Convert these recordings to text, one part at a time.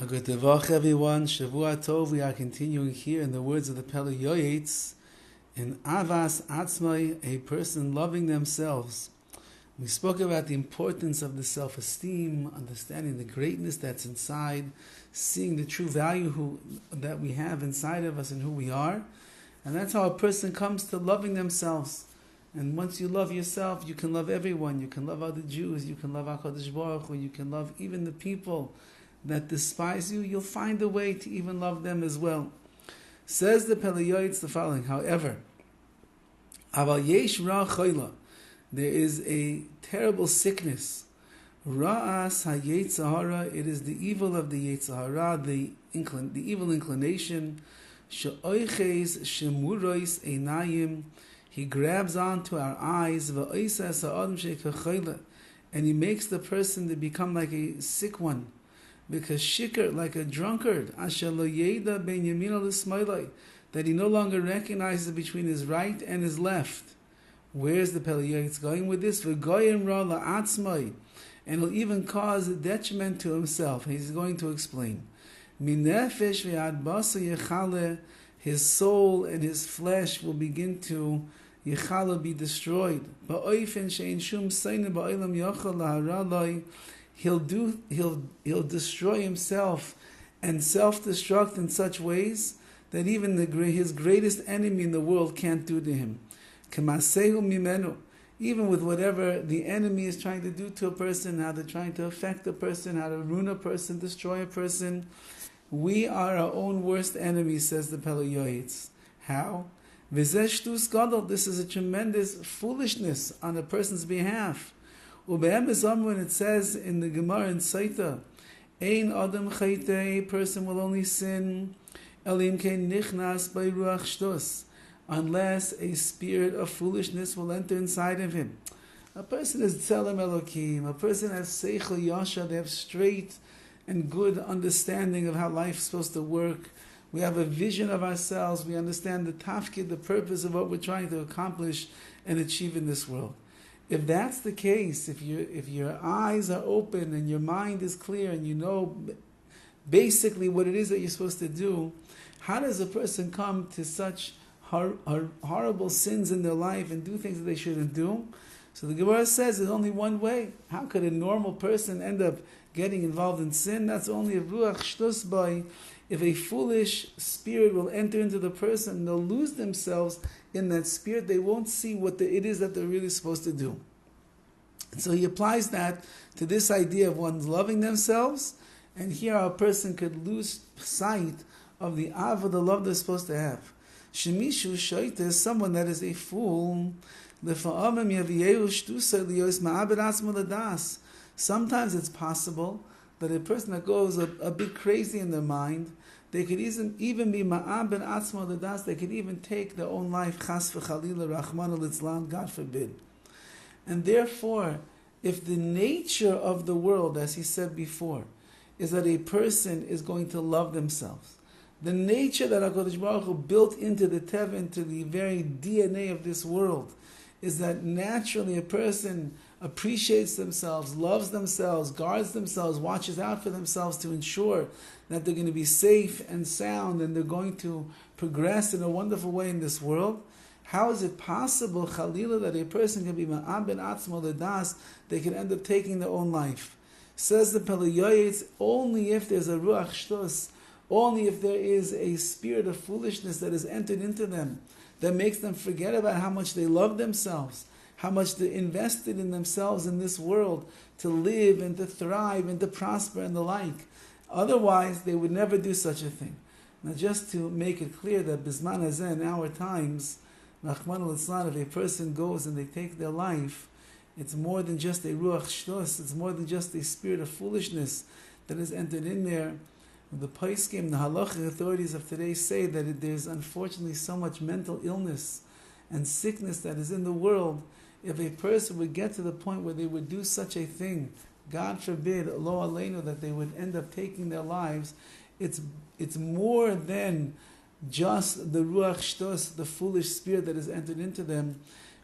A good devach, everyone. Shavua Tov. We are continuing here in the words of the PELE YOETZ in Avas Atzmai, a person loving themselves. We spoke about the importance of the self-esteem, understanding the greatness that's inside, seeing the true value that we have inside of us and who we are. And that's how a person comes to loving themselves. And once you love yourself, you can love everyone. You can love other Jews. You can love HaKadosh Baruch Hu. You can love even the people that despise you. You'll find a way to even love them as well. Says the PELE YOETZ the following: however, Aval yesh ra chayla, there is a terrible sickness. Ra'as ha-Yetzer Hara, it is the evil of the Yetzer Hara, the evil inclination. She'oiches shemurois einayim, he grabs onto our eyes. Va'oisas ha'adam she'kachayla, and he makes the person to become like a sick one. Because shikr, like a drunkard, asher lo yeda ben yamina l'smailai, that he no longer recognizes between his right and his left. Where's the PELE YOETZ going with this? V'goyim ra la'atzmai, and he'll even cause a detriment to himself. He's going to explain. Minefesh ve'ad basa yechale, his soul and his flesh will begin to yechala, be destroyed. Ba'oifen she'en shum seine ba'olam yochal laharalai, he'll destroy himself and self-destruct in such ways that even his greatest enemy in the world can't do to him. Kamasehu mimenu, even with whatever the enemy is trying to do to a person, how they're trying to affect a person, how to ruin a person, destroy a person. We are our own worst enemy, says the PELE YOETZ. How? V'zeh shtus gadol, this is a tremendous foolishness on a person's behalf. When it says in the Gemara in Saita, Ein Adam Chayte, a person will only sin, Elim Kein Nichnas by Ruach Shtus, unless a spirit of foolishness will enter inside of him. A person is Tzelem Elokim, a person has Seichel Yasha, they have straight and good understanding of how life is supposed to work. We have a vision of ourselves, we understand the tafkid, the purpose of what we're trying to accomplish and achieve in this world. If that's the case, if your eyes are open and your mind is clear and you know basically what it is that you're supposed to do, how does a person come to such horrible sins in their life and do things that they shouldn't do? So the Gemara says there's only one way. How could a normal person end up getting involved in sin? That's only a ruach shtus by. If a foolish spirit will enter into the person, they'll lose themselves in that spirit. They won't see what it is that they're really supposed to do. And so he applies that to this idea of one's loving themselves. And here a person could lose sight of the av, the love they're supposed to have. Shemishu shaita is someone that is a fool. Sometimes it's possible that a person that goes a bit crazy in their mind, they could even be ma'ab ben atzma l'das, they could even take their own life, chas v'chalila, rachmana litzlan, God forbid. And therefore, if the nature of the world, as he said before, is that a person is going to love themselves, the nature that HaKadosh Baruch Hu built into the teva, into the very DNA of this world, is that naturally a person appreciates themselves, loves themselves, guards themselves, watches out for themselves to ensure that they're going to be safe and sound and they're going to progress in a wonderful way in this world. How is it possible, Chalila, that a person can be ma'am ben atzma ledas, they can end up taking their own life? Says the PELE YOETZ, only if there's a ruach shtus, only if there is a spirit of foolishness that has entered into them, that makes them forget about how much they love themselves, how much they invested in themselves in this world to live and to thrive and to prosper and the like. Otherwise, they would never do such a thing. Now, just to make it clear that Bisman Hazeh, in our times, Rahman al-Islam, if a person goes and they take their life, it's more than just a ruach shtus, it's more than just a spirit of foolishness that has entered in there. The Paiskim, the halachic authorities of today say that there's unfortunately so much mental illness and sickness that is in the world. If a person would get to the point where they would do such a thing, God forbid, lo aleinu, that they would end up taking their lives, it's more than just the ruach shtos, the foolish spirit that has entered into them.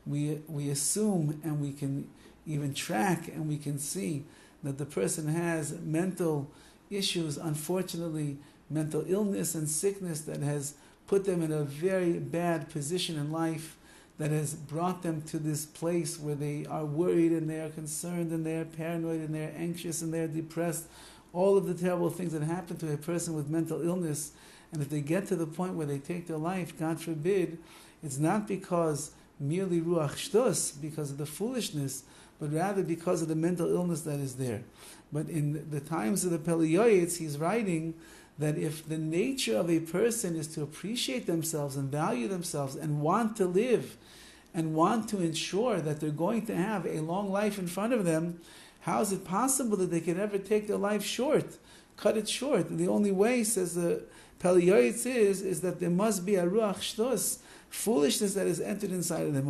We assume and we can even track and we can see that the person has mental issues, unfortunately, mental illness and sickness that has put them in a very bad position in life, that has brought them to this place where they are worried and they are concerned and they are paranoid and they are anxious and they are depressed. All of the terrible things that happen to a person with mental illness. And if they get to the point where they take their life, God forbid, it's not because merely ruach shtus, because of the foolishness, but rather because of the mental illness that is there. But in the times of the PELE YOETZ, he's writing that if the nature of a person is to appreciate themselves and value themselves and want to live and want to ensure that they're going to have a long life in front of them, how is it possible that they can ever take their life short, cut it short? And the only way, says the PELE YOETZ, is that there must be a ruach shtus, foolishness that is entered inside of them.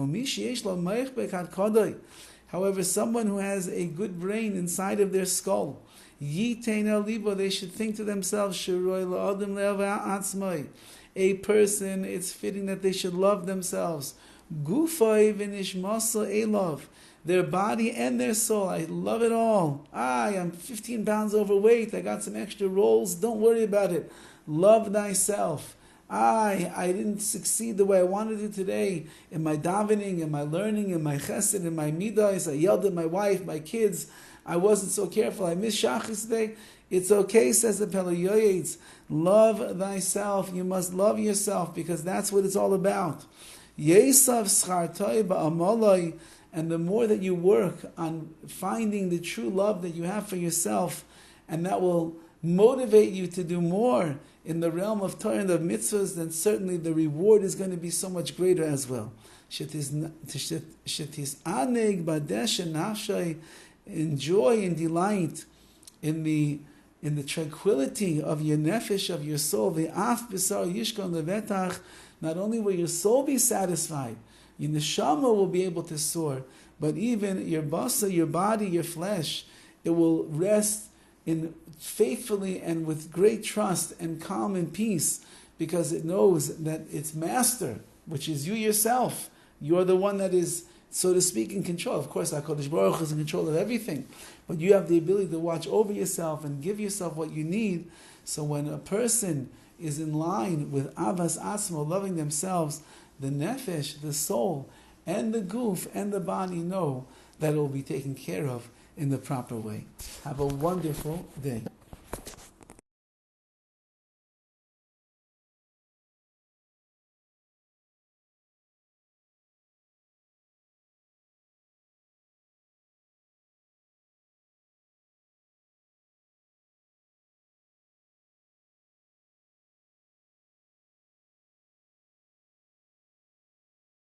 However, someone who has a good brain inside of their skull, they should think to themselves, a person, it's fitting that they should love themselves. Their body and their soul. I love it all. I'm 15 pounds overweight. I got some extra rolls. Don't worry about it. Love thyself. I didn't succeed the way I wanted to today in my davening, in my learning, in my chesed, in my midas. I yelled at my wife, my kids. I wasn't so careful. I missed shachris today. It's okay, says the PELE YOETZ. Love thyself. You must love yourself because that's what it's all about. Yesav schartoi ba'amaloi. And the more that you work on finding the true love that you have for yourself, and that will motivate you to do more in the realm of Torah and of mitzvahs, then certainly the reward is going to be so much greater as well. Enjoy and delight in the tranquility of your nefesh, of your soul. Not only will your soul be satisfied, your neshama will be able to soar, but even your basa, your body, your flesh, it will rest in faithfully and with great trust and calm and peace, because it knows that its master, which is you yourself, you're the one that is, so to speak, in control. Of course, HaKadosh Baruch Hu is in control of everything, but you have the ability to watch over yourself and give yourself what you need. So when a person is in line with Avas Atzmo, loving themselves, the nefesh, the soul, and the goof, and the body know that it will be taken care of in the proper way. Have a wonderful day.